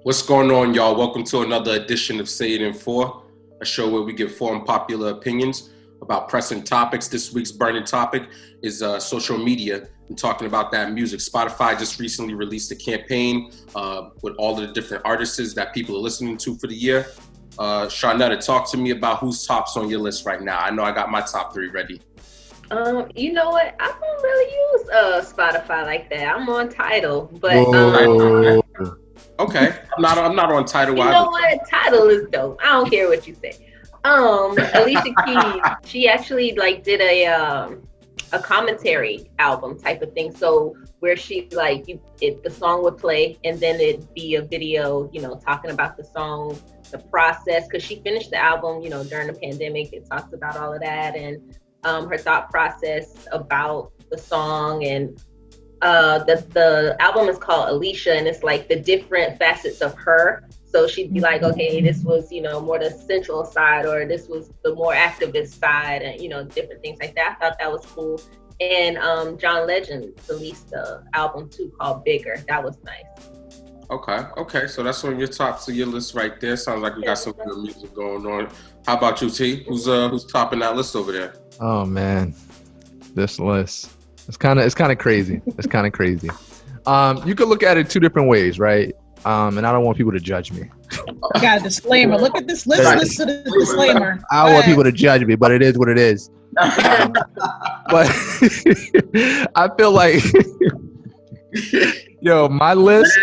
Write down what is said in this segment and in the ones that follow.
What's going on, y'all? Welcome to another edition of Say It in 4, a show where we give foreign popular opinions about pressing topics. This week's burning topic is social media and talking about that music. Spotify just recently released a campaign with all of the different artists that people are listening to for the year. Sharnetta, talk to me about who's tops on your list right now. I know I got my top 3 ready. You know what? I don't really use Spotify like that. I'm on Tidal, but Okay, I'm not on Tidal. You know what? Tidal is dope. I don't care what you say. Alicia Keys, she actually did a commentary album type of thing. So where she the song would play and then it'd be a video, talking about the song, the process, because she finished the album, during the pandemic. It talks about all of that and her thought process about the song. And the album is called Alicia, and it's like the different facets of her. So she'd be like, okay, this was, more the sensual side, or this was the more activist side, and, different things like that. I thought that was cool. And John Legend released the album too called Bigger. That was nice. Okay. So that's on your top of your list right there. Sounds like we got some good music going on. How about you, T? Who's topping that list over there? Oh man, this list. It's kind of crazy. It's kind of crazy. You could look at it 2 different ways, right? And I don't want people to judge me. I got a disclaimer. Look at this list. Listen to the disclaimer. I don't want people to judge me, but it is what it is. But I feel like, yo, my list.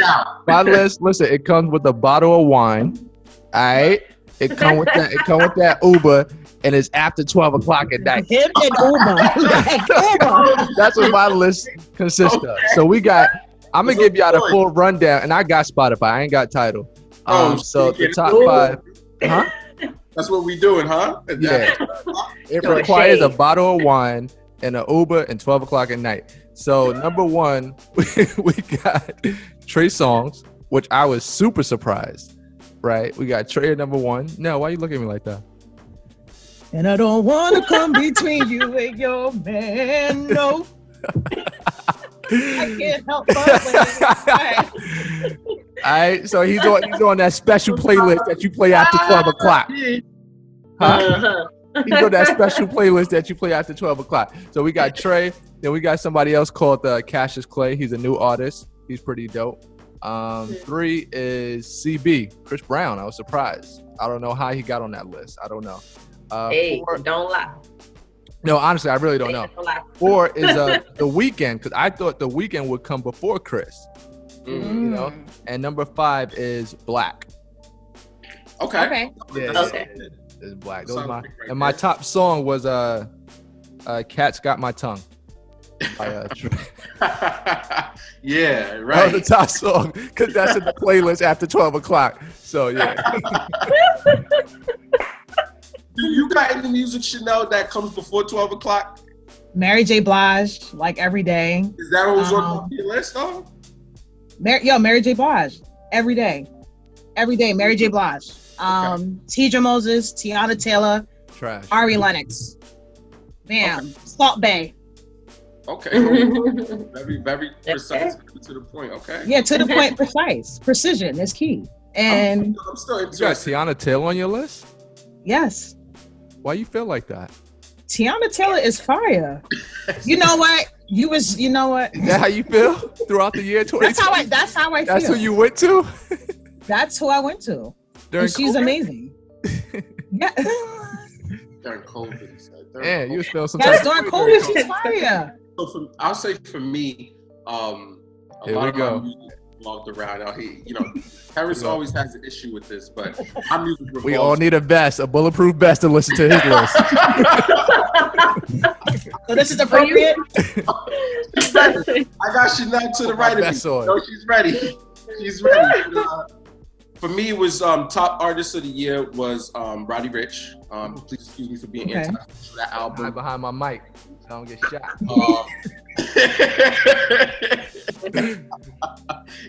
Listen, it comes with a bottle of wine. All right, it come with that Uber. And it's after 12 o'clock at night. Him and Uber. That's what my list consists of. So I'm going to give y'all the full rundown. And I got Spotify. I ain't got Tidal. So the top 5. Huh? That's what we doing, huh? Yeah. It requires a bottle of wine and an Uber and 12 o'clock at night. So number 1, we got Trey Songz, which I was super surprised. Right? We got Trey at number 1. No, why you looking at me like that? And I don't want to come between you and your man, no. I can't help but all right, so he's on that special playlist that you play after 12 o'clock. Huh? He's on that special playlist that you play after 12 o'clock. So we got Trey, then we got somebody else called Cassius Clay. He's a new artist. He's pretty dope. 3 is CB, Chris Brown. I was surprised. I don't know how he got on that list. I don't know. 4, don't lie. No, honestly, I really don't know. 4 is The Weeknd, because I thought The Weeknd would come before Chris. And number 5 is Black. Okay. Yeah, okay. It's Black. And my top song was Cat's Got My Tongue. Yeah, right. That was the top song because that's in the playlist after 12 o'clock. So yeah. You got any music, Chanel, that comes before 12 o'clock? Mary J. Blige, every day. Is that what was on your list, though? Mary J. Blige, every day. Every day, Mary J. Blige. Tidra Moses, Tiana Taylor, Trash. Ari Lennox. Bam. Okay. Salt Bae. Okay. Very, very precise to the point. Okay. Yeah, to the point, precise. Precision is key. And I'm still you got Tiana Taylor on your list? Yes. Why you feel like that? Tiana Taylor is fire. You know what? Is that how you feel throughout the year 2020? That's how I feel. That's who you went to? That's who I went to. And she's amazing. Yeah. During COVID. Yeah, you was feeling some type of during COVID, she's fire. So I'll say for me, a lot of my music revolved around out here. Harris always has an issue with this, but my music revolves. We all need a bulletproof vest to listen to his list. So this is appropriate. I got Chanel to the right of me. So she's ready. She's ready. For me, it was top artist of the year was Roddy Ricch. Please excuse me for being anti for that album. Hide behind my mic so I don't get shot.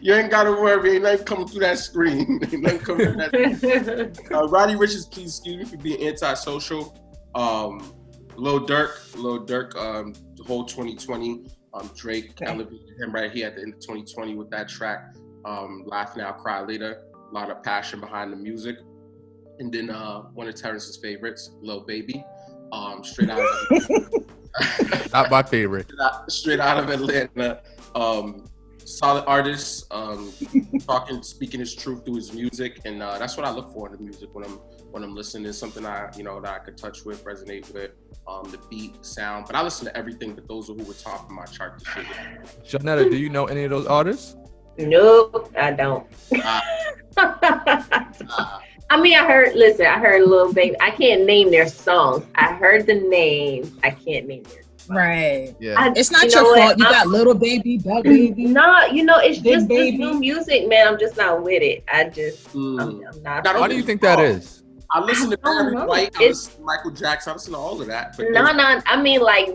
You ain't gotta worry. Ain't nothing coming through that screen. Ain't nothing coming through that. Roddy Ricch is please excuse me for being antisocial. Lil Durk, the whole 2020. Drake elevated him right here at the end of 2020 with that track, Laugh Now, Cry Later. a lot of passion behind the music. And then one of Terrence's favorites, Lil Baby, straight out of Not my favorite. straight out of Atlanta. Solid artist, speaking his truth through his music, and that's what I look for in the music when I'm listening. It's something that I could touch with, resonate with, the beat, sound. But I listen to everything. But those are who were top of my chart this year. Shanetta, do you know any of those artists? Nope, I don't. I mean, I heard Lil Baby. I can't name their songs. I heard the names. I can't name their songs. Right. Yeah. It's not your fault. You got Little Baby, Bug Baby. No, it's Big just Baby. this new music, man. I'm just not with it. I'm not. Why do you think that is? I listen to Barry White. I listen to Michael Jackson. I listen to all of that. But No. I mean, like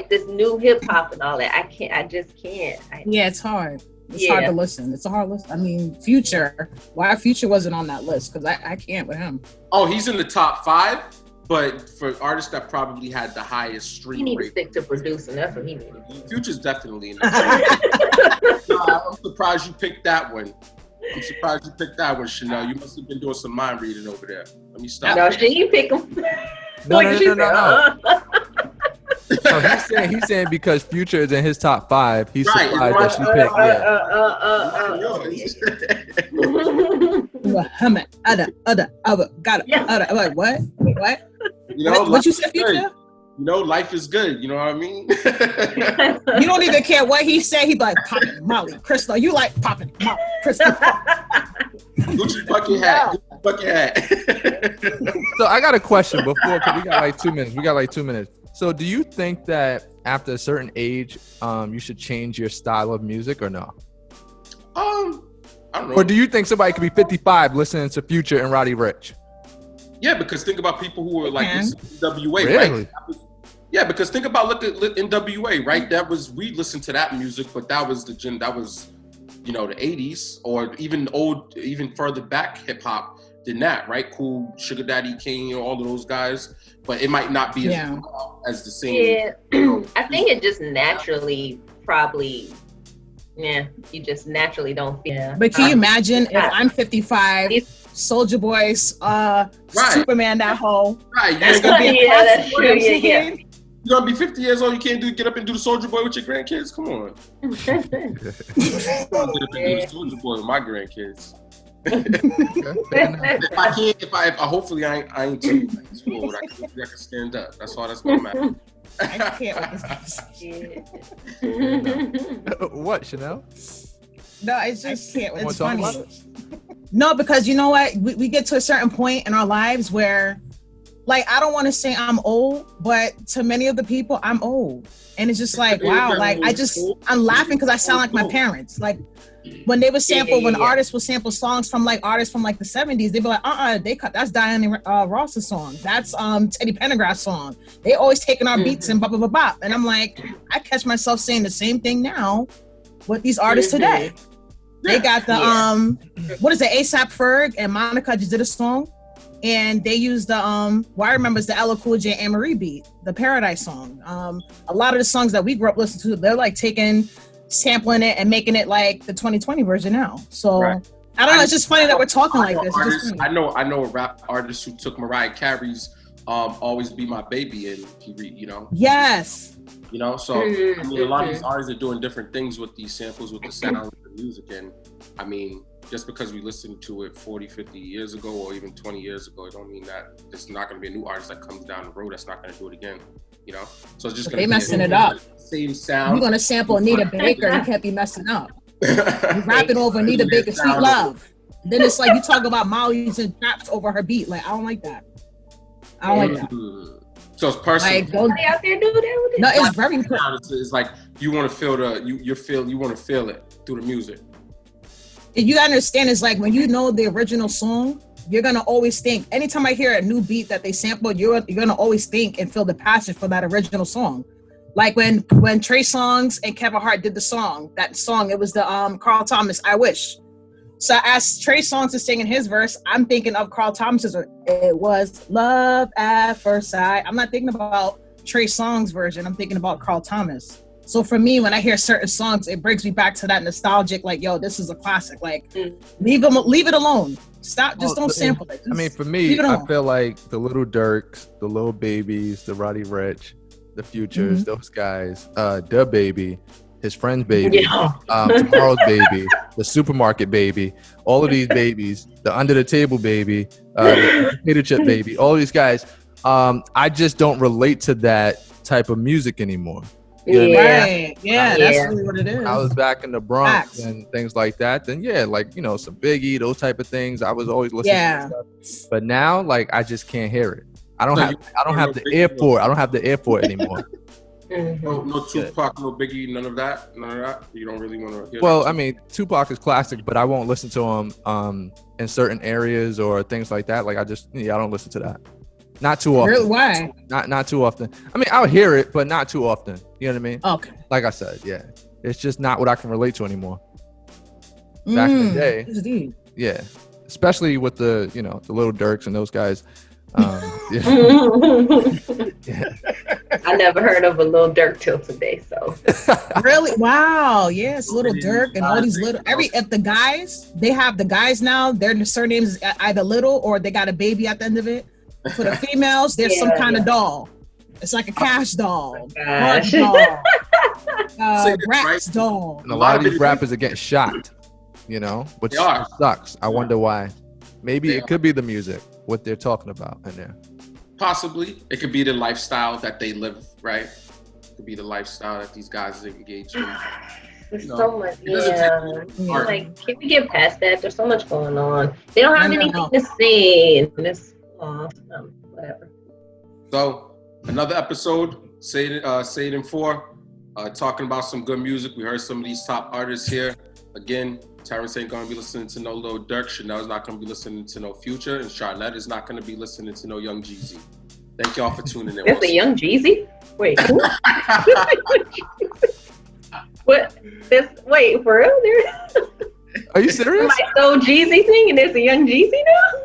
this new hip hop and all that. I just can't. Yeah, it's hard. It's hard to listen. It's a hard listen. I mean, Future. Why Future wasn't on that list? Because I can't with him. Oh, he's in the top 5. But for artists that probably had the highest He stream need to rate, stick to producing. That's what he needs. Future's definitely in the top. I'm surprised you picked that one. Chanel. You must have been doing some mind reading over there. Let me stop. No, you pick him. No. No, he's saying because Future is in his top 5, he's Right, surprised that she picked. Muhammad, got it. Like, what? What you said, Future? Life is good. You know what I mean? You don't even care what he said. He be like, popping Molly, Crystal. You like popping Molly, Crystal. Gucci bucket hat. So I got a question because we got like 2 minutes. So do you think that after a certain age, you should change your style of music or no? I don't know. Or do you think somebody could be 55 listening to Future and Roddy Ricch? Yeah, because think about people who were like NWA, Really? right? Yeah, because think about look at NWA, right? We listened to that music, but that was the 80s, or even further back hip hop than that, right? Cool, Sugar Daddy, King, all of those guys, but it might not be as the same. Yeah, I think it just naturally probably. Yeah, you just naturally don't feel. But can you imagine if I'm 55, Soulja Boy's Superman that whole? Right, that's gonna be that's true. Yeah. You're gonna be 50 years old. You can't get up and do the Soulja Boy with your grandkids. Come on. Get up and do the Soulja Boy with my grandkids. If I can't, hopefully I ain't too old. I can stand up. That's all that's gonna matter. I can't with this. What, Chanel? No, it's just it's funny. No, because you know what? We get to a certain point in our lives where, like, I don't want to say I'm old, but to many of the people, I'm old. And it's just like, wow, like I'm laughing because I sound like my parents. Like when they would sample, when artists would sample songs from like artists from like the 70s, they'd be like, that's Diana Ross's song. That's Teddy Pendergrass's song. They always taking our beats and blah, blah, blah, blah. And I'm like, I catch myself saying the same thing now with these artists today. They got the, what is it, A$AP Ferg and Monica just did a song. And they used the, what I remember is the LL Cool J Anne Marie beat, the Paradise song. A lot of the songs that we grew up listening to, they're like sampling it and making it like the 2020 version now. So I don't know, it's just funny that we're talking like this. I know a rap artist who took Mariah Carey's Always Be My Baby and Yes. So I mean, a lot of these artists are doing different things with these samples, with the sound, with the music. And I mean, just because we listened to it 40, 50 years ago or even 20 years ago, it don't mean that there's not going to be a new artist that comes down the road that's not going to do it again, So it's just going to be messing it up. Same sound. You're going to sample Anita Baker, you can't be messing up. You're rapping over Anita Baker, Sweet Love. Then it's like you talk about Molly's and traps over her beat. Like, I don't like that. So it's personal. Like, somebody out there do that with it? No, it's very personal. It's like you want to feel you want to feel it through the music. And you gotta understand, it's like when you know the original song, you're gonna always think. Anytime I hear a new beat that they sampled, you're gonna always think and feel the passion for that original song. Like when Trey Songz and Kevin Hart did that song, it was the Carl Thomas I Wish. So as Trey Songz is singing his verse, I'm thinking of Carl Thomas's. It was love at first sight. I'm not thinking about Trey Songz version. I'm thinking about Carl Thomas. So for me, when I hear certain songs, it brings me back to that nostalgic, like, yo, this is a classic. Like, leave it alone. Stop, just don't sample it. I mean, for leave me, it I alone. feel like the Little Durks, the Little Babies, the Roddy Ricch, the Futures, those guys, the Baby, his friend's baby, Tomorrow's Baby, the Supermarket Baby, all of these babies, the Under the Table Baby, the Potato Chip Baby, all these guys. I just don't relate to that type of music anymore. You know what I mean? Right. Yeah, that's really what it is. I was back in the Bronx Facts. and things like that, then yeah, like, you know, some Biggie, those type of things. I was always listening to stuff. But now, like, I just can't hear it. I don't have the ear for it. I don't have the ear for it anymore. No Tupac, no Biggie, none of that. You don't really want to hear Well, that. I mean, Tupac is classic, but I won't listen to him in certain areas or things like that. Like, I don't listen to that. Not too often. Really? Why? Not too often. I mean, I'll hear it, but not too often. You know what I mean? Okay. Like I said, yeah. It's just not what I can relate to anymore. Back in the day. That's deep. Yeah. Especially with the, you know, the Little Durks and those guys. Yeah. I never heard of a Lil Durk till today, so. Really? Wow. Yes, Little Durk and all these little if the guys, they have the guys now, their surnames is either Little or they got a baby at the end of it. For the females, there's some kind of doll. It's like a cash doll, heart doll, Bratz doll. And a lot of these rappers are getting shot, you know, which sucks. I wonder why. Maybe it could be the music, what they're talking about in there. Possibly. It could be the lifestyle that they live, right? It could be the lifestyle that these guys are engaged in. There's so much, Like, can we get past that? There's so much going on. They don't have anything to say. And it's whatever. So, another episode, Say It in 4, talking about some good music. We heard some of these top artists here. Again, Terrence ain't gonna be listening to no Lil Durk. Chanel's not gonna be listening to no Future, and Charlotte is not gonna be listening to no Young Jeezy. Thank y'all for tuning in. That's a Young Jeezy? Wait, who? What? Wait, for real? Are you serious? My So Jeezy thing, and there's a Young Jeezy now?